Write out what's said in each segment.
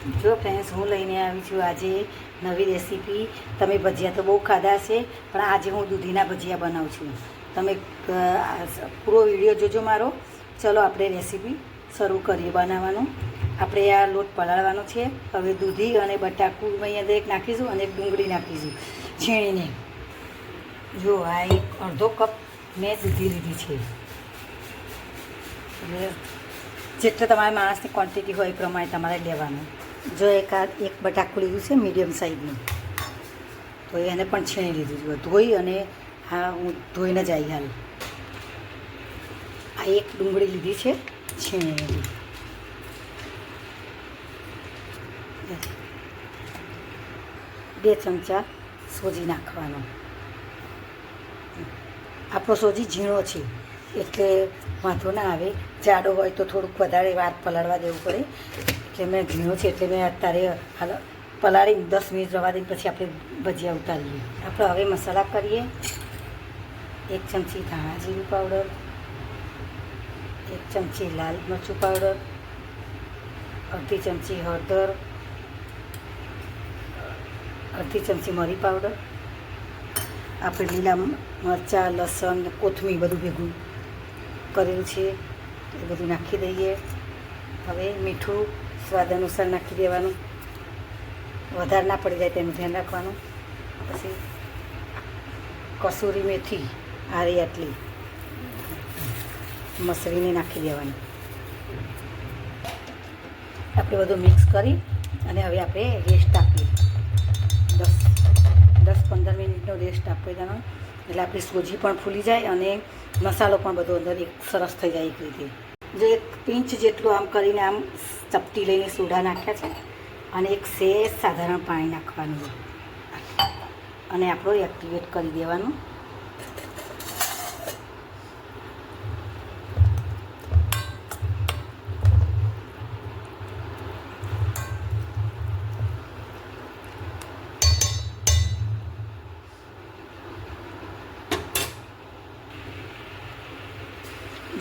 જો ફ્રેન્ડ્સ, હું લઈને આવી છું આજે નવી રેસીપી. તમે ભજીયા તો બહુ ખાધા છે, પણ આજે હું દૂધીના ભજીયા બનાવું છું. તમે પૂરો વિડીયો જોજો મારો. ચલો આપણે રેસીપી શરૂ કરીએ બનાવવાનું. આપણે આ લોટ પલાળવાનો છે. હવે દૂધી અને બટાકું અહીંયા એક નાખીશું અને એક ડુંગળી નાખીશું છીણીને. જો આ એક અડધો કપ મેં દૂધી લીધી છે. એટલે જેટલે તમારા માણસની ક્વોન્ટિટી હોય એ પ્રમાણે તમારે લેવાનું. જો એક બટાકું લીધું છે મીડિયમ સાઇઝનું, તો એને પણ છીણી લીધું છે ધોઈ. અને હા, હું ધોઈને જ આવી હાલ. આ એક ડુંગળી લીધી છે છીણેલી. 2 ચમચા સોજી નાખવાનો. આપણો સોજી ઝીણો છે એટલે વાંધો ના આવે. જાડો હોય તો થોડુંક વધારે વાર પલાળવા દેવું પડે. એટલે મેં ઝીણો છે એટલે મેં અત્યારે હાલ પલાળી 10 મિનિટ રવા દઈને પછી આપણે ભજીયા ઉતારીએ. આપણે હવે મસાલા કરીએ. 1 ચમચી ધાણા જીરું પાવડર, 1 ચમચી લાલ મરચું પાવડર, અડધી ચમચી હળદર, અડધી ચમચી મરી પાવડર. આપણે લીલા મરચાં, લસણ, કોથમીર બધું ભેગું કરેલું છે એ બધું નાખી દઈએ. હવે મીઠું સ્વાદ અનુસાર નાખી દેવાનું. વધારે ના પડી જાય તેનું ધ્યાન રાખવાનું. પછી કસૂરી મેથી આટલી મસળીને નાખી દેવાની. આપણે બધું મિક્સ કરી અને હવે આપણે રેસ્ટ આપીએ. 10-15 મિનિટનો રેસ્ટ આપી દેવાનો. એટલે આપણી સોજી પણ ફૂલી જાય અને મસાલો પણ બધો અંદર એક સરસ થઈ જાય. એક રીતે જો 1 પિંચ જેટલું આમ કરીને આમ ચપટી લઈને સોડા નાખ્યા છે અને એક સેજ સાધારણ પાણી નાખવાનું અને આપણો એક્ટિવેટ કરી દેવાનું.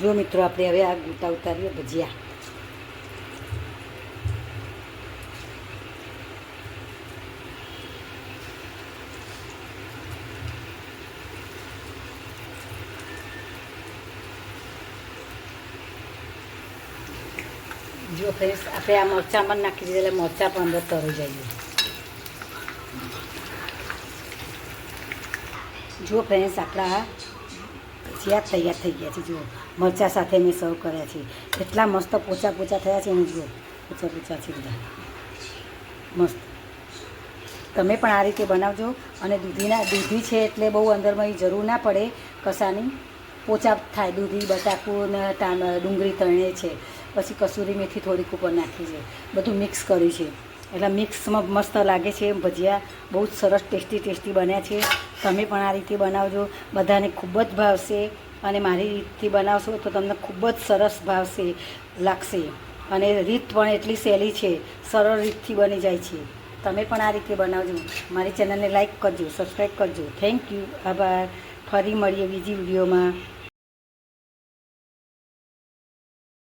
જો મિત્રો, આપણે હવે આ ગોટા ઉતારીએ ભજીયા. જો ફ્રેન્ડ્સ, આપણે આ મરચાં પણ નાખી દીધા એટલે મરચાં પણ અંદર તરી જઈએ. જો ફ્રેન્ડ્સ, આપણા ભજીયા તૈયાર થઈ ગયા છે. જુઓ, મરચાં સાથે મેં સર્વ કર્યા છે. એટલા મસ્ત પોચા થયા છે ને. જુઓ, પોચા છે બધા મસ્ત. તમે પણ આ રીતે બનાવજો. અને દૂધી છે એટલે બહુ અંદરમાં એ જરૂર ના પડે કસાની. પોચા થાય. દૂધી, બટાકું ને ડુંગળી તળે છે. પછી કસૂરી મેથી થોડીક ઉપર નાખી છે. બધું મિક્સ કર્યું છે એટલે મિક્સમાં મસ્ત લાગે છે. ભજીયા બહુ જ સરસ ટેસ્ટી બન્યા છે. તમે પણ આ રીતે બનાવજો. બધાને ખૂબ જ ભાવશે. અને મારી રીતથી બનાવશો તો તમને ખૂબ જ સરસ લાગશે. અને રીત પણ એટલી સહેલી છે, સરળ રીતથી બની જાય છે. તમે પણ આ રીતે બનાવજો. મારી ચેનલને લાઈક કરજો, સબસ્ક્રાઈબ કરજો. થેન્ક યુ, આભાર. ફરી મળીએ બીજી વિડીયોમાં.